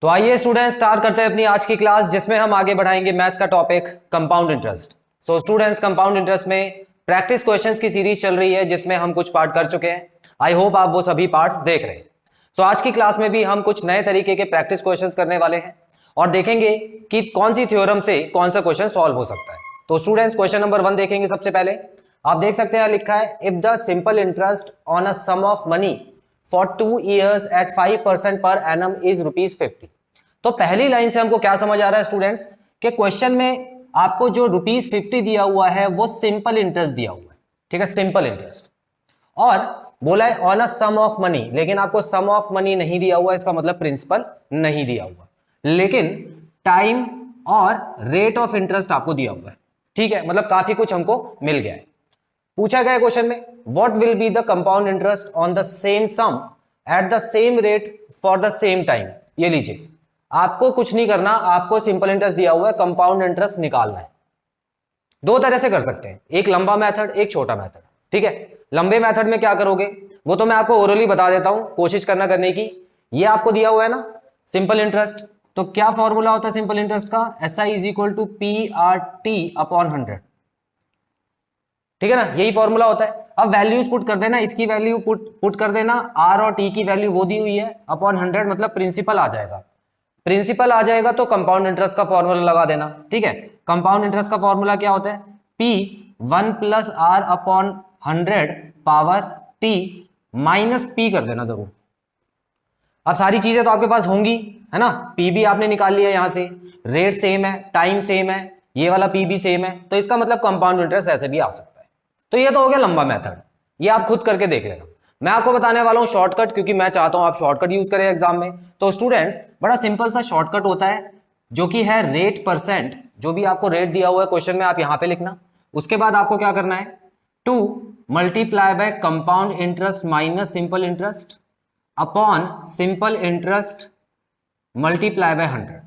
तो आइए students start करते हैं अपनी आज की क्लास, जिसमें हम आगे बढ़ाएंगे मैथ्स का topic compound interest. So students, compound interest में प्रैक्टिस क्वेश्चंस की सीरीज चल रही है, जिसमें हम कुछ पार्ट कर चुके हैं। आई होप आप वो सभी पार्ट्स देख रहे हैं। सो आज की क्लास में भी हम कुछ नए तरीके के प्रैक्टिस क्वेश्चंस करने वाले हैं और देखेंगे कि कौन सी थ्योरम से कौन सा क्वेश्चन सॉल्व हो सकता है। तो स्टूडेंट्स, क्वेश्चन नंबर 1 देखेंगे। सबसे पहले आप देख सकते हैं लिखा है, if the simple interest on a sum of money for 2 years at 5% per annum is ₹50। तो पहली लाइन से हमको क्या समझ आ रहा है स्टूडेंट्स, कि क्वेश्चन में आपको जो ₹50 दिया हुआ है वो सिंपल इंटरेस्ट दिया हुआ है। ठीक है, सिंपल इंटरेस्ट, और बोला है on a sum of money, लेकिन आपको सम ऑफ मनी नहीं दिया हुआ, इसका मतलब प्रिंसिपल नहीं दिया हुआ, लेकिन टाइम और रेट ऑफ इंटरेस्ट आपको दिया हुआ है। ठीक है, मतलब काफी कुछ हमको मिल गया है। पूछा गया क्वेश्चन में, what will be the compound interest on the same sum at the same rate for the same time. ये लीजिए, आपको कुछ नहीं करना, आपको सिंपल इंटरेस्ट दिया हुआ है, कंपाउंड इंटरेस्ट निकालना है। दो तरह से कर सकते हैं, एक लंबा मेथड, एक छोटा मेथड। ठीक है, लंबे मेथड में क्या करोगे वो तो मैं आपको ओरली बता देता हूं, कोशिश करने की। ये आपको दिया हुआ है ना सिंपल इंटरेस्ट, तो क्या फॉर्मूला होता है सिंपल इंटरेस्ट का, SI is equal to PRT upon 100। ठीक है ना, यही फॉर्मूला होता है। अब वैल्यूज पुट कर देना, इसकी वैल्यू पुट कर देना, R और T की वैल्यू वो दी हुई है अपॉन 100, मतलब प्रिंसिपल आ जाएगा। प्रिंसिपल आ जाएगा तो कंपाउंड इंटरेस्ट का फॉर्मूला लगा देना। ठीक है, कंपाउंड इंटरेस्ट का फॉर्मूला क्या होता है, P 1 + R upon 100 power T minus P कर देना जरूर। अब सारी चीजें तो आपके पास होंगी, है ना। P भी आपने निकाल लिया यहां से, रेट सेम है, टाइम सेम है, ये वाला P भी सेम है, तो इसका मतलब कंपाउंड इंटरेस्ट ऐसे भी आ सकता है। तो ये तो हो गया लंबा मेथड, ये आप खुद करके देख लेना। मैं आपको बताने वाला हूं शॉर्टकट, क्योंकि मैं चाहता हूं आप शॉर्टकट यूज करें एग्जाम में। तो स्टूडेंट्स, बड़ा सिंपल सा शॉर्टकट होता है, जो कि है रेट %। जो भी आपको रेट दिया हुआ है क्वेश्चन में, आप यहां पे लिखना। उसके बाद आपको क्या करना है, 2 multiply by compound interest minus simple interest upon simple interest multiply by 100।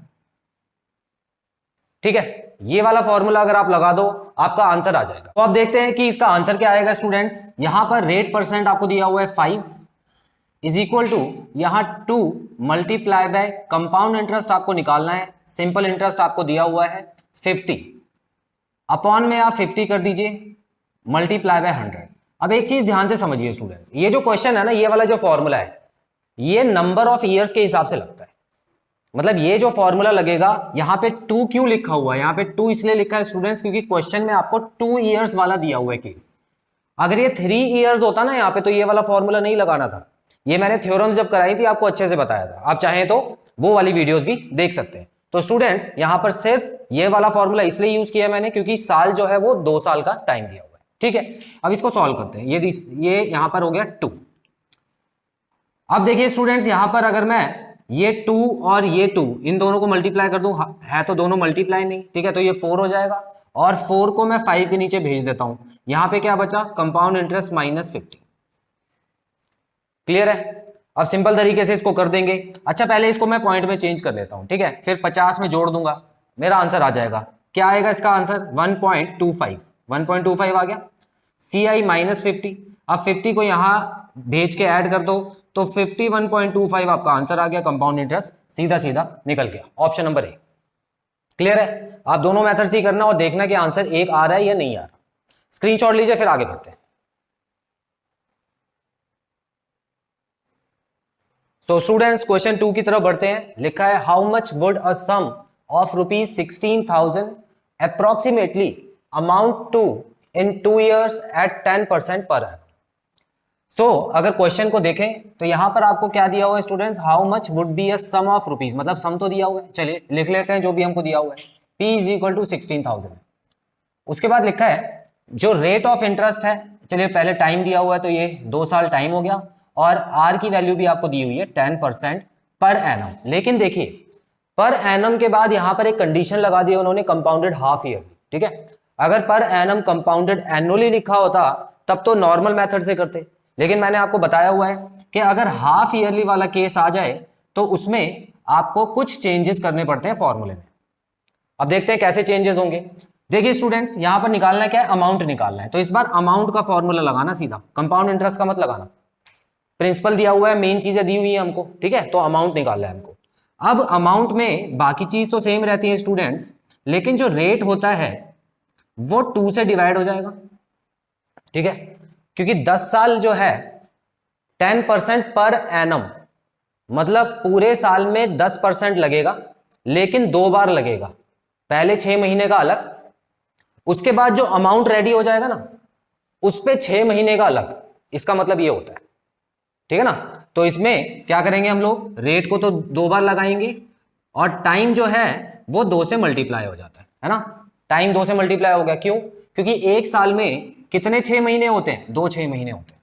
ठीक है, ये वाला फॉर्मूला अगर आप लगा दो, आपका आंसर आ जाएगा। तो आप देखते हैं कि इसका आंसर क्या आएगा स्टूडेंट्स। यहां पर रेट % आपको दिया हुआ है 5 इज इक्वल टू, यहां 2 मल्टीप्लाई बाय कंपाउंड इंटरेस्ट आपको निकालना है, सिंपल इंटरेस्ट आपको दिया हुआ है 50, अपॉन में आप 50 कर दीजिए, मल्टीप्लाई बाय 100। अब एक चीज ध्यान से समझिए स्टूडेंट्स, ये जो क्वेश्चन है ना, ये वाला जो फॉर्मूला है, ये नंबर ऑफ ईयर्स के हिसाब से लगता है। मतलब ये जो फॉर्मूला लगेगा, यहां पे 2 क्यों लिखा हुआ है, यहां पे 2 इसलिए लिखा है स्टूडेंट्स, क्योंकि क्वेश्चन में आपको 2 इयर्स वाला दिया हुआ है केस। अगर ये 3 इयर्स होता ना यहाँ पे, तो ये वाला फॉर्मूला नहीं लगाना था। ये मैंने थ्योरम्स जब कराई थी आपको अच्छे से बताया था, आप चाहें तो वो वाली वीडियोस भी देख सकते हैं। तो स्टूडेंट्स, यहां पर सिर्फ ये वाला फॉर्मूला इसलिए यूज किया मैंने, क्योंकि साल जो है वो 2 साल का टाइम दिया हुआ है। ठीक है, अब इसको सॉल्व करते हैं। ये यहां पर हो गया 2। अब देखिए स्टूडेंट्स, यहां पर अगर मैं ये 2 और ये 2 इन दोनों को मल्टीप्लाई कर दूं, है तो दोनों मल्टीप्लाई नहीं। ठीक है, तो ये 4 हो जाएगा, और 4 को मैं 5 के नीचे भेज देता हूं। यहां पे क्या बचा, कंपाउंड इंटरेस्ट माइनस 50। क्लियर है। अब सिंपल तरीके से इसको कर देंगे। अच्छा, पहले इसको मैं पॉइंट में चेंज कर लेता हूं। ठीक है, फिर 50 में जोड़ दूंगा, मेरा आंसर आ जाएगा। क्या आएगा इसका आंसर, 1.25 1.25 आ गया। CI माइनस 50, अब 50 को यहां भेज के ऐड कर दो, तो 51.25 आपका आंसर आ गया। कंपाउंड इंटरेस्ट सीधा सीधा निकल गया, ऑप्शन नंबर ए। क्लियर है। आप दोनों मेथड से ही करना और देखना कि आंसर एक आ रहा है या नहीं आ रहा। स्क्रीनशॉट लीजिए, फिर आगे बढ़ते हैं। सो स्टूडेंट्स, क्वेश्चन 2 की तरफ बढ़ते हैं। लिखा है, how much would a sum of ₹16,000 approximately amount to in 2 years at 10% per annum. सो अगर क्वेश्चन को देखें तो यहां पर आपको क्या दिया हुआ है students, how much would be a sum of rupees, मतलब सम तो दिया हुआ है, चलिए लिख लेते हैं जो भी हमको दिया हुआ है। P is equal to 16,000। उसके बाद लिखा है जो रेट ऑफ इंटरेस्ट है, चलिए पहले टाइम दिया हुआ है, तो ये 2 साल टाइम हो गया, और R की वैल्यू भी आपको दी हुई है 10% पर एनम। लेकिन देखिए, पर एनम के बाद यहां पर एक कंडीशन लगा दी उन्होंने, कंपाउंडेड हाफ ईयरली। ठीक है, अगर पर एनम कंपाउंडेड एनुअली लिखा होता तब तो नॉर्मल मेथड से करते, लेकिन मैंने आपको बताया हुआ है कि अगर हाफ ईयरली वाला केस आ जाए तो उसमें आपको कुछ चेंजेस करने पड़ते हैं फॉर्मूले में। अब देखते हैं कैसे चेंजेस होंगे। देखिए स्टूडेंट्स, यहां पर निकालना क्या है, अमाउंट निकालना है, तो इस बार अमाउंट का फॉर्मूला लगाना सीधा, कंपाउंड इंटरेस्ट का मत लगाना। प्रिंसिपल दिया हुआ है, मेन चीजें दी हुई है हमको। ठीक है, तो अमाउंट निकालना है हमको। अब अमाउंट में बाकी चीज तो सेम रहती है स्टूडेंट्स, लेकिन जो रेट होता है वो 2 से डिवाइड हो जाएगा, ठीक है, क्योंकि 10 साल जो है 10% पर एनम, मतलब पूरे साल में 10% लगेगा, लेकिन 2 बार लगेगा, पहले 6 महीने का अलग, उसके बाद जो अमाउंट रेडी हो जाएगा ना उस पे 6 महीने का अलग। इसका मतलब ये होता है, ठीक है ना। तो इसमें क्या करेंगे हम लोग, रेट को तो 2 बार लगाएंगे और टाइम जो है वो 2 से मल्टीप्लाई हो जाता है ना। टाइम 2 से मल्टीप्लाई हो गया, क्यों? क्योंकि एक साल में कितने 6 महीने होते हैं? 2 6 महीने होते हैं।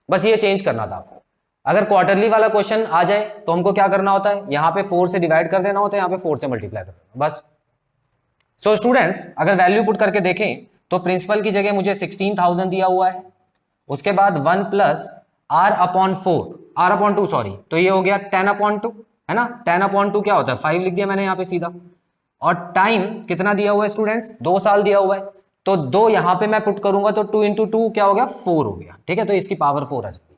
बस ये चेंज करना था आपको। अगर क्वार्टरली वाला क्वेश्चन आ जाए तो हमको क्या करना होता है, यहां पे 4 से डिवाइड कर देना होता है, यहां पे 4 से मल्टीप्लाई कर देना, बस। सो स्टूडेंट्स, अगर वैल्यू पुट करके देखें तो प्रिंसिपल की जगह मुझे 16,000 दिया हुआ है, उसके बाद 1 प्लस r/2 सॉरी, तो ये हो गया 10/2, है ना। 10/2 क्या होता है? 5 लिख दिया मैंने यहाँ पे सीधा। और टाइम कितना दिया हुआ है स्टूडेंट्स? 2 साल दिया हुआ है, तो 2 यहां पे मैं पुट करूंगा तो 2 × 2 क्या हो गया? 4 हो गया, ठीक है। तो इसकी पावर 4 आ जाएगी।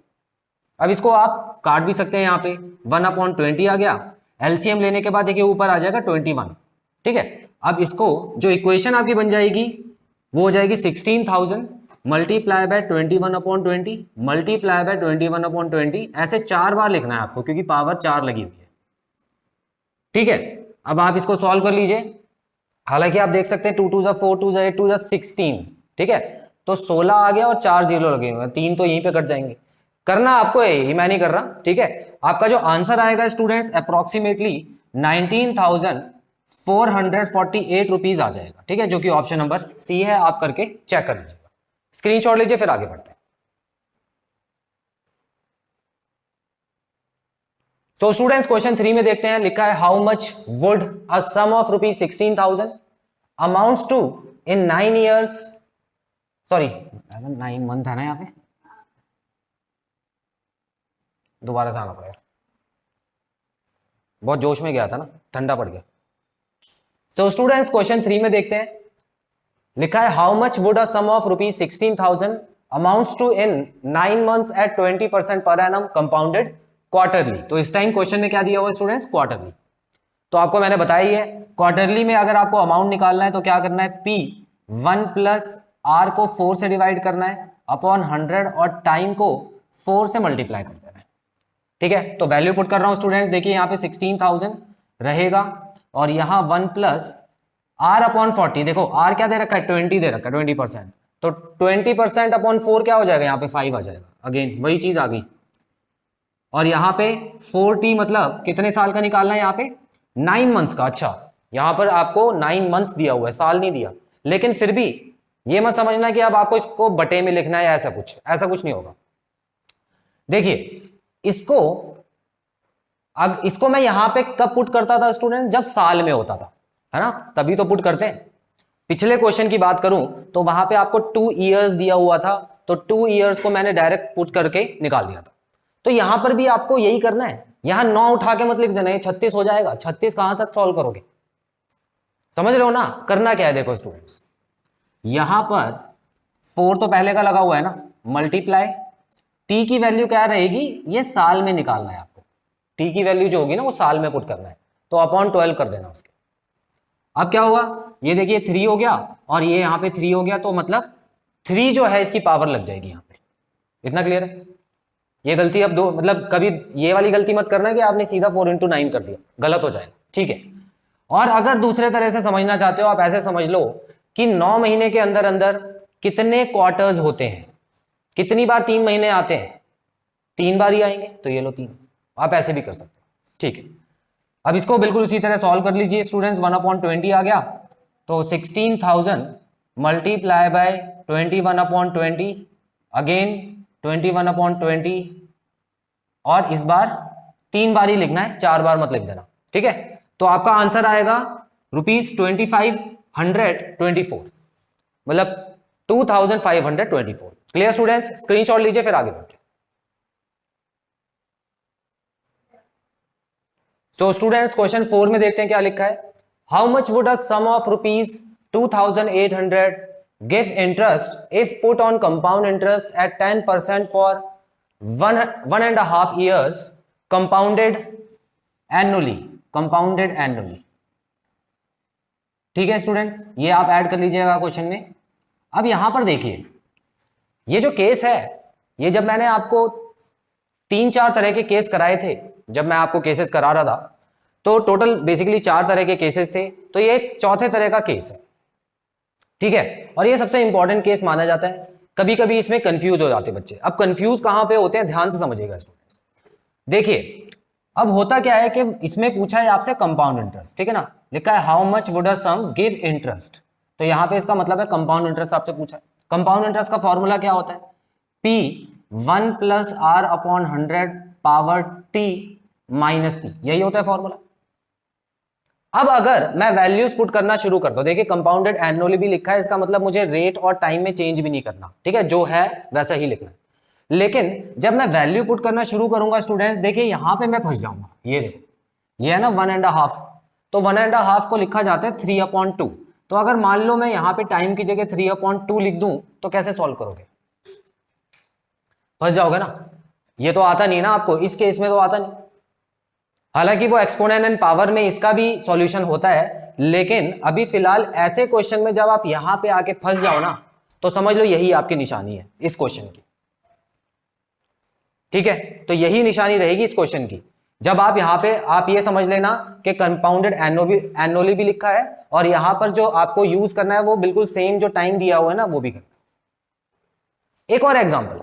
अब इसको आप काट भी सकते हैं, यहाँ पे 1/20 आ गया, एलसीएम लेने के बाद देखिए ऊपर आ जाएगा 21, ठीक है। अब इसको जो इक्वेशन आपकी बन जाएगी वो हो जाएगी 16,000 मल्टीप्लाई बाय 21/20 मल्टीप्लाई बाय 21/20, ऐसे 4 बार लिखना है आपको क्योंकि पावर 4 लगी हुई है, ठीक है। अब आप इसको सॉल्व कर लीजिए। हालांकि आप देख सकते हैं 2 2 जा 4 2 जा 8 2 जा 16, ठीक है। तो 16 आ गया और 4 जीरो लगे हुए हैं, 3 तो यहीं पे कट जाएंगे। करना आपको है, ही मैं नहीं कर रहा, ठीक है। आपका जो आंसर आएगा स्टूडेंट्स अप्रोक्सीमेटली 19,448 रुपीज आ जाएगा, ठीक है, जो कि ऑप्शन नंबर सी है। आप करके चेक कर लीजिएगा, स्क्रीनशॉट लीजिए, फिर आगे बढ़ते हैं। तो स्टूडेंट्स क्वेश्चन 3 में देखते हैं, लिखा है how much would a sum of rupees 16,000 amounts to in 9 years, sorry 9 month है ना, यहाँ पे दोबारा से आना पड़ेगा, बहुत जोश में गया था ना, ठंडा पड़ गया। सो स्टूडेंट्स क्वेश्चन 3 में देखते हैं, लिखा है how much would a sum of rupees 16,000 amounts to in 9 months at 20% per annum compounded quarterly. तो इस टाइम क्वेश्चन में क्या दिया हुआ है स्टूडेंट्स? क्वार्टरली। तो आपको मैंने बताया ही है, क्वार्टरली में अगर आपको अमाउंट निकालना है तो क्या करना है, P 1 प्लस R को 4 से डिवाइड करना है अपॉन 100 और टाइम को 4 से मल्टीप्लाई कर देना है, ठीक है। तो वैल्यू पुट कर रहा हूं स्टूडेंट्स, देखिए यहाँ पे 16,000 रहेगा और यहाँ 1 प्लस R/40, देखो R क्या दे रखा है? 20 दे रखा है, 20%, तो 20% अपॉन 4 क्या हो जाएगा? यहाँ पे 5 आ जाएगा, अगेन वही चीज आ गई। और यहाँ पे 4t मतलब कितने साल का निकालना है? यहाँ पे 9 मंथ्स का। अच्छा, यहाँ पर आपको 9 मंथ्स दिया हुआ है, साल नहीं दिया, लेकिन फिर भी ये मत समझना कि अब आपको इसको बटे में लिखना है, ऐसा कुछ नहीं होगा। देखिए इसको मैं यहां पे कब पुट करता था स्टूडेंट? जब साल में होता था, है ना, तभी तो पुट करते हैं। पिछले क्वेश्चन की बात करूं तो वहां पे आपको 2 इयर्स दिया हुआ था, तो 2 इयर्स को मैंने डायरेक्ट पुट करके निकाल दिया था। तो यहां पर भी आपको यही करना है, यहां 9 उठा के मत लिख देना, ये 36 हो जाएगा। 36 कहां तक सॉल्व करोगे? समझ रहे हो ना? करना क्या है देखो स्टूडेंट्स, यहां पर 4 तो पहले का लगा हुआ है ना, मल्टीप्लाई टी की वैल्यू क्या रहेगी? ये साल में निकालना है आपको, टी की वैल्यू जो होगी ना वो साल में पुट करना है, तो अपॉन 12 कर देना उसके। अब क्या होगा, ये देखिए 3 हो गया और ये यहाँ पे 3 हो गया, तो मतलब 3 जो है इसकी पावर लग जाएगी यहाँ पे। इतना क्लियर है? ये गलती अब दो, मतलब कभी ये वाली गलती मत करना कि आपने सीधा 4 × 9 कर दिया, गलत हो जाएगा, ठीक है। और अगर दूसरे तरह से समझना चाहते हो, आप ऐसे समझ लो कि 9 महीने के अंदर अंदर कितने क्वार्टर्स होते हैं, कितनी बार 3 महीने आते हैं? 3 बार ही आएंगे, तो ये लो 3। आप ऐसे भी कर सकते हो, ठीक है। अब इसको बिल्कुल उसी तरह सॉल्व कर लीजिए स्टूडेंट्स। 1/20 आ गया, तो 16,000 मल्टीप्लाई बाय 21/20, अगेन 21/20, और इस बार 3 बार ही लिखना है, 4 बार मत लिख देना, ठीक है। तो आपका आंसर आएगा ₹2524, मतलब 2524। Clear students? स्क्रीनशॉट लीजिए, फिर आगे बढ़ते हैं। सो स्टूडेंट्स क्वेश्चन 4 में देखते हैं क्या लिखा है, how much would a sum of ₹2,800 give interest if put on compound interest at 10% for 1.5 years compounded annually, compounded annually. ठीक है स्टूडेंट्स, ये आप ऐड कर लीजिएगा क्वेश्चन में। अब यहां पर देखिए, ये जो केस है, ये जब मैंने आपको 3-4 तरह के केस कराए थे, जब मैं आपको केसेस करा रहा था, तो टोटल बेसिकली 4 तरह के केसेस थे, तो ये चौथे तरह का केस है। ठीक है, और ये सबसे इंपॉर्टेंट केस माना जाता है। कभी कभी इसमें कंफ्यूज हो जाते बच्चे। अब कंफ्यूज कहां पे होते हैं, ध्यान से समझिएगा स्टूडेंट्स। देखिए, अब होता क्या है कि इसमें पूछा है आपसे कंपाउंड इंटरेस्ट, ठीक है ना, लिखा है how much would a sum give interest, तो यहां पे इसका मतलब है कंपाउंड इंटरेस्ट आपसे पूछा है। कंपाउंड इंटरेस्ट का फॉर्मूला क्या होता है, P 1 plus R upon 100 power T minus P, यही होता है फॉर्मूला। अब अगर मैं वैल्यूज पुट करना शुरू कर दूं, देखिए कंपाउंडेड एनुअली भी लिखा है, इसका मतलब मुझे रेट और टाइम में चेंज भी नहीं करना, ठीक है, जो है वैसा ही लिखना है। लेकिन जब मैं वैल्यू पुट करना शुरू करूंगा स्टूडेंट्स, देखिए यहां पे मैं फंस जाऊंगा। ये देखो, ये है ना 1.5, तो 1.5 को लिखा जाता है 3/2। तो अगर मान लो मैं यहां पे टाइम की जगह 3/2 लिख दूं, तो कैसे सॉल्व करोगे, फंस जाओगे ना। ये तो आता नहीं ना आपको, इस केस में तो आता नहीं। हालांकि वो एक्सपोनेंट एंड पावर में इसका भी सॉल्यूशन होता है, लेकिन अभी फिलहाल ऐसे क्वेश्चन में जब आप यहां पे आके फंस जाओ ना, तो समझ लो यही आपकी निशानी है इस क्वेश्चन की। ठीक है, तो यही निशानी रहेगी इस क्वेश्चन की। जब आप यहां पे, आप ये समझ लेना कि कंपाउंडेड एनुअली भी लिखा है, और यहां पर जो आपको यूज करना है वो बिल्कुल सेम जो टाइम दिया हुआ है ना, वो भी करना। एक और एग्जांपल,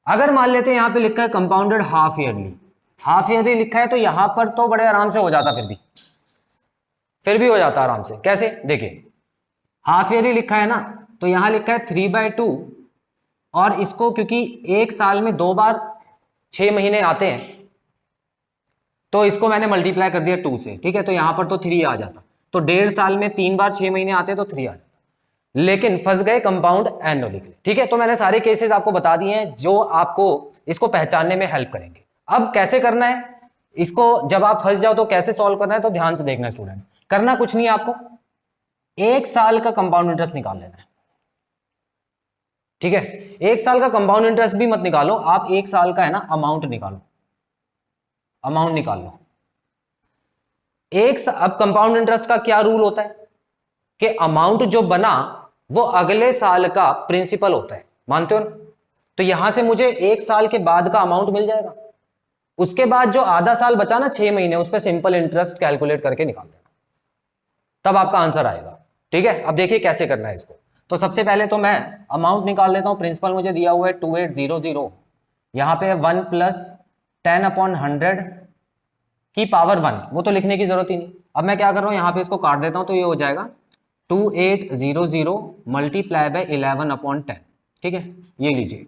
अगर मान लेते हैं यहां पे लिखा है compounded half yearly, half yearly लिखा है, तो यहां पर तो बड़े आराम से हो जाता, फिर भी हो जाता आराम से। कैसे, देखिए हाफ ईयरली लिखा है ना, तो यहां लिखा है 3/2, और इसको क्योंकि एक साल में 2 बार 6 महीने आते हैं, तो इसको मैंने मल्टीप्लाई कर दिया 2 से, ठीक है, तो यहां पर तो 3 आ जाता। तो 1.5 साल में 3 बार 6 महीने आते हैं, तो 3 आ जाता। लेकिन फंस गए कंपाउंड एनुअली के लिए। ठीक है, तो मैंने सारे केसेस आपको बता दिए हैं जो आपको इसको पहचानने में हेल्प करेंगे। अब कैसे करना है इसको, जब आप फंस जाओ तो कैसे सॉल्व करना है, तो ध्यान से देखना स्टूडेंट्स। करना कुछ नहीं है आपको, 1 साल का कंपाउंड इंटरेस्ट निकाल लेना है। ठीक है, 1 साल का कंपाउंड इंटरेस्ट भी मत निकालो आप, 1 साल का है ना अमाउंट निकालो, अमाउंट निकाल लो। अब कंपाउंड इंटरेस्ट का क्या रूल होता है कि अमाउंट जो बना वो अगले साल का प्रिंसिपल होता है, मानते हो ना। तो यहां से मुझे 1 साल के बाद का अमाउंट मिल जाएगा, उसके बाद जो आधा साल बचा ना 6 महीने, उस पर सिंपल इंटरेस्ट कैलकुलेट करके निकाल देना, तब आपका आंसर आएगा। ठीक है, अब देखिए कैसे करना है इसको। तो सबसे पहले तो मैं अमाउंट निकाल लेता हूं। प्रिंसिपल मुझे दिया हुआ है 2800, यहां पे 1 प्लस 10/100 की पावर 1, वो तो लिखने की जरूरत ही नहीं। अब मैं क्या कर रहा हूं, यहां पे इसको काट देता हूं, तो ये हो जाएगा 2800 मल्टीप्लाई बाय 11/10। ठीक है, ये लीजिए।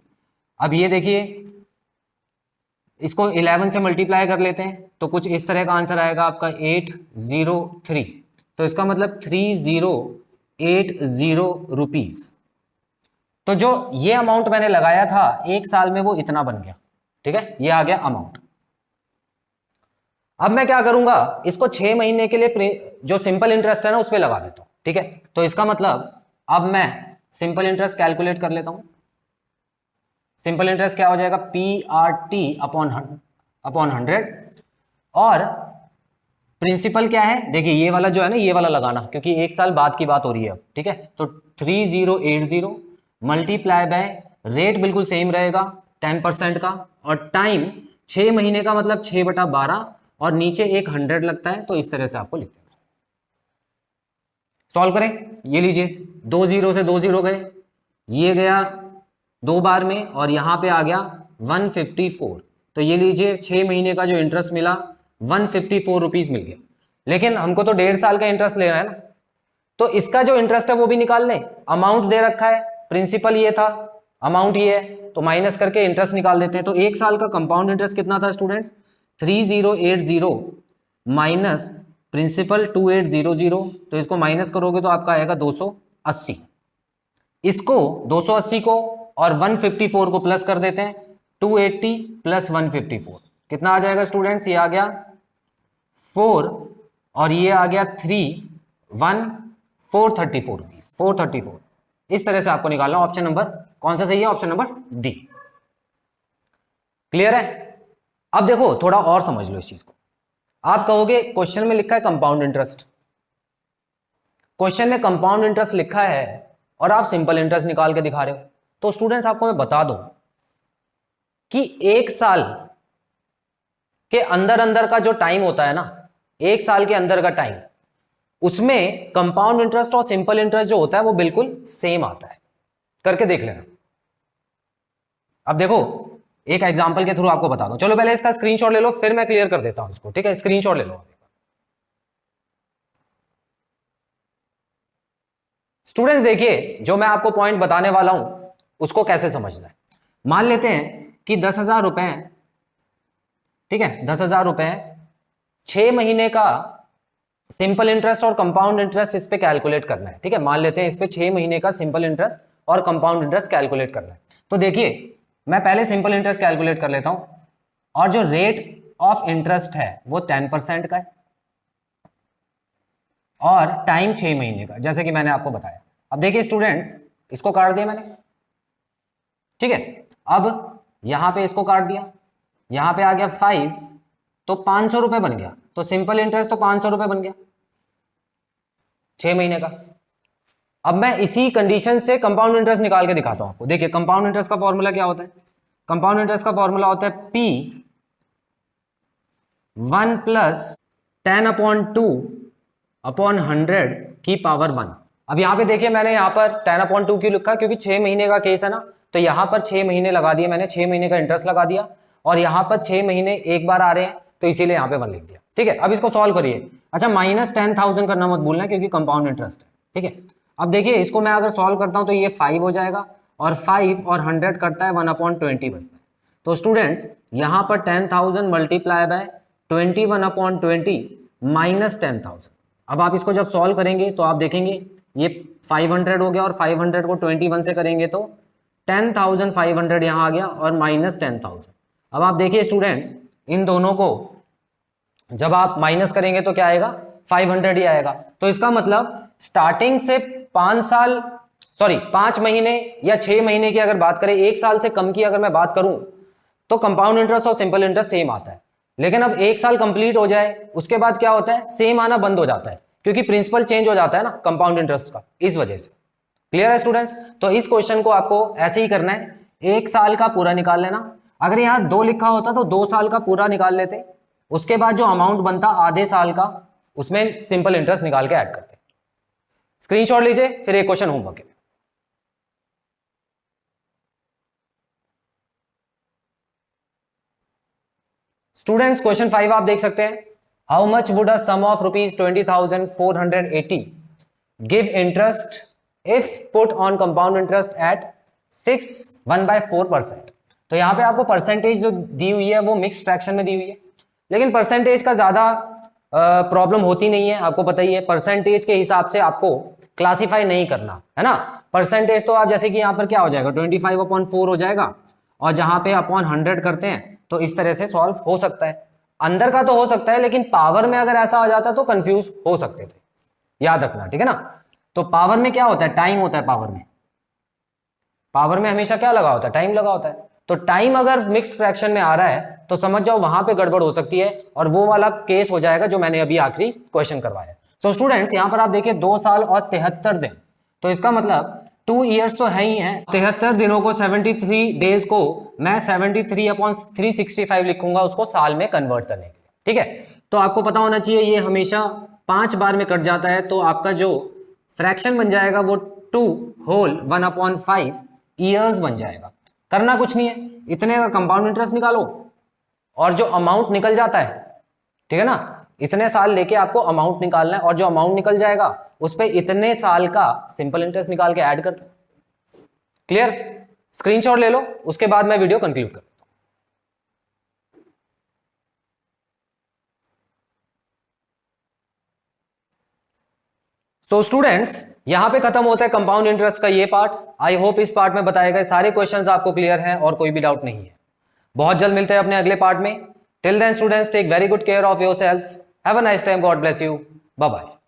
अब ये देखिए, इसको 11 से मल्टीप्लाई कर लेते हैं, तो कुछ इस तरह का आंसर आएगा आपका 803। तो इसका मतलब 3080 रुपीज। तो जो ये अमाउंट मैंने लगाया था 1 साल में, वो इतना बन गया। ठीक है, ये आ गया अमाउंट। अब मैं क्या करूंगा, इसको 6 महीने के लिए जो सिंपल इंटरेस्ट है ना, उस पर लगा देता हूं। ठीक है, तो इसका मतलब अब मैं सिंपल इंटरेस्ट कैलकुलेट कर लेता हूं। सिंपल इंटरेस्ट क्या हो जाएगा, PRT अपॉन 100, और प्रिंसिपल क्या है, देखिए ये वाला जो है ना, ये वाला लगाना, क्योंकि 1 साल बाद की बात हो रही है अब। ठीक है, तो 3080 मल्टीप्लाई बाय, रेट बिल्कुल सेम रहेगा 10% का, और टाइम 6 महीने का मतलब 6/12, और नीचे एक 100 लगता है, तो इस तरह से आपको लिख देना। सॉल्व करें, ये लीजिए, 2 0 से 2 0 गए, ये गया 2 बार में, और यहां पे आ गया 154। तो ये लीजिए 6 महीने का जो इंटरेस्ट मिला 154 रुपीज मिल गया। लेकिन हमको तो 1.5 साल का इंटरेस्ट लेना है ना, तो इसका जो इंटरेस्ट है वो भी निकाल लें। अमाउंट दे रखा है, प्रिंसिपल ये था, अमाउंट ये है, तो माइनस करके इंटरेस्ट निकाल देते हैं। तो 1 साल का कंपाउंड इंटरेस्ट कितना था स्टूडेंट्स, 3080 माइनस प्रिंसिपल 2800, तो इसको माइनस करोगे तो आपका आएगा 280। इसको 280 को और 154 को प्लस कर देते हैं, 280 प्लस 154 कितना आ जाएगा स्टूडेंट्स, ये आ गया 4, और ये आ गया 3, 1, 434 रुपीज, 434। इस तरह से आपको निकालना। ऑप्शन नंबर कौन सा सही है, ऑप्शन नंबर डी। क्लियर है। अब देखो थोड़ा और समझ लो इस चीज को। आप कहोगे क्वेश्चन में लिखा है कंपाउंड इंटरेस्ट, क्वेश्चन में कंपाउंड इंटरेस्ट लिखा है और आप सिंपल इंटरेस्ट निकाल के दिखा रहे हो। तो स्टूडेंट्स आपको मैं बता दूं कि एक साल के अंदर अंदर का जो टाइम होता है ना, एक साल के अंदर का टाइम, उसमें कंपाउंड इंटरेस्ट और सिंपल इंटरेस्ट जो होता है वो बिल्कुल सेम आता है। करके देख लेना। अब देखो एक एग्जांपल के थ्रू आपको बता दूं। चलो पहले इसका स्क्रीनशॉट ले लो, फिर मैं क्लियर कर देता हूं इसको, ठीक है? स्क्रीनशॉट ले लो। स्टूडेंट्स देखिए, जो मैं आपको पॉइंट बताने वाला हूं उसको कैसे समझना है। मान लेते हैं कि 10,000 रुपए, ठीक है, 10,000 रुपए 6 महीने का सिंपल इंटरेस्ट और कंपाउंड इंटरेस्ट इस पे कैलकुलेट करना है, ठीक है? मान लेते हैं इस पे 6 महीने का सिंपल इंटरेस्ट और कंपाउंड इंटरेस्ट कैलकुलेट करना है। तो देखिए मैं पहले सिंपल इंटरेस्ट कैलकुलेट कर लेता हूं, और जो रेट ऑफ इंटरेस्ट है वो 10% का है और टाइम 6 महीने का, जैसे कि मैंने आपको बताया। अब देखिए स्टूडेंट्स, इसको काट दिया मैंने, ठीक है? अब यहां पे इसको काट दिया, यहां पे आ गया 5, तो 500 रुपए बन गया। तो सिंपल इंटरेस्ट तो 500 रुपए बन गया 6 महीने का। अब मैं इसी कंडीशन से कंपाउंड इंटरेस्ट निकाल के दिखाता हूं आपको। देखिए कंपाउंड इंटरेस्ट का फॉर्मूला क्या होता है? कंपाउंड इंटरेस्ट का फॉर्मूला होता है P 1 + 10/2/100 की पावर 1। अब यहां पे देखिए मैंने यहां पर 10/2 क्यों लिखा? क्योंकि 6 महीने का केस है ना, तो यहां पर 6 महीने लगा दिए मैंने, 6 महीने का इंटरेस्ट लगा दिया, और यहां पर 6 महीने एक बार आ रहे हैं तो इसीलिए यहां पे 1 लिख दिया, ठीक है? अब इसको सॉल्व करिए। अच्छा -10,000 करना मत भूलना क्योंकि कंपाउंड इंटरेस्ट है, ठीक है? अब देखिए इसको मैं अगर सॉल्व करता हूं तो ये 5 हो जाएगा, और 5 और 100 करता है 1/20 बचता है। तो स्टूडेंट्स यहां पर 10,000 मल्टीप्लाई बाय 21/20 माइनस 10,000। अब आप इसको जब सॉल्व करेंगे तो आप देखेंगे ये 500 हो गया, और 500 को 21 से करेंगे तो 10,500 यहां आ गया, और माइनस 10,000। अब आप देखिए स्टूडेंट्स, इन दोनों को जब आप माइनस करेंगे तो क्या आएगा? 500 ही आएगा। तो इसका मतलब स्टार्टिंग से 5 महीने या 6 महीने की अगर बात करें, 1 साल से कम की अगर मैं बात करूं, तो कंपाउंड इंटरेस्ट और सिंपल इंटरेस्ट सेम आता है। लेकिन अब 1 साल कंप्लीट हो जाए उसके बाद क्या होता है? सेम आना बंद हो जाता है, क्योंकि प्रिंसिपल चेंज हो जाता है ना कंपाउंड इंटरेस्ट का, इस वजह से। क्लियर है स्टूडेंट्स? तो इस क्वेश्चन को आपको ऐसे ही करना है, 1 साल का पूरा निकाल लेना। अगर यहां 2 लिखा होता तो 2 साल का पूरा निकाल लेते, उसके बाद जो अमाउंट बनता आधे साल का, उसमें सिंपल इंटरेस्ट निकाल के ऐड करते। स्क्रीनशॉट लीजिए, फिर एक क्वेश्चन होमवर्क है। स्टूडेंट्स क्वेश्चन 5 आप देख सकते हैं, how much would a sum of ₹20,480 give interest if put on compound interest at 6.1/4%। तो यहां पे आपको परसेंटेज जो दी हुई है वो मिक्स फ्रैक्शन में दी हुई है, लेकिन परसेंटेज का ज्यादा प्रॉब्लम होती नहीं है, आपको पता ही है। परसेंटेज के हिसाब से आपको क्लासिफाई नहीं करना है ना। परसेंटेज तो आप जैसे कि यहां पर क्या हो जाएगा, 25/4 हो जाएगा, और जहां पे अपॉन 100 करते हैं तो इस तरह से सॉल्व हो सकता है। अंदर का तो हो सकता है, लेकिन पावर में अगर ऐसा आ जाता तो कंफ्यूज हो सकते थे, याद रखना, ठीक है ना। तो पावर में क्या होता है? टाइम होता है। पावर में हमेशा क्या लगा होता है? टाइम लगा होता है। तो टाइम अगर मिक्स फ्रैक्शन में आ रहा है तो समझ जाओ वहां पे गड़बड़ हो सकती है, और वो वाला केस हो जाएगा जो मैंने अभी आखिरी क्वेश्चन करवाया। सो स्टूडेंट्स यहां पर आप देखिए 2 साल और 73 दिन, तो इसका मतलब 2 ईयर्स तो है ही है। 73 दिनों को, 73 डेज को मैं 73/365 लिखूंगा उसको साल में कन्वर्ट करने के लिए, ठीक है। तो आपको पता होना चाहिए ये हमेशा 5 बार में कट जाता है, तो आपका जो फ्रैक्शन बन जाएगा वो 2 होल 1/5 ईयर्स बन जाएगा। करना कुछ नहीं है, इतने का कंपाउंड इंटरेस्ट निकालो, और जो अमाउंट निकल जाता है, ठीक है ना, इतने साल लेके आपको अमाउंट निकालना है, और जो अमाउंट निकल जाएगा उस पे इतने साल का सिंपल इंटरेस्ट निकाल के ऐड कर दो। क्लियर? स्क्रीनशॉट ले लो, उसके बाद मैं वीडियो कंक्लूड कर। सो स्टूडेंट्स यहां पे खत्म होता है कंपाउंड इंटरेस्ट का ये पार्ट। आई होप इस पार्ट में बताए गए सारे क्वेश्चंस आपको क्लियर हैं और कोई भी डाउट नहीं है। बहुत जल्द मिलते हैं अपने अगले पार्ट में। Till then students take very good care of yourselves. Have a nice time. God bless you. Bye bye.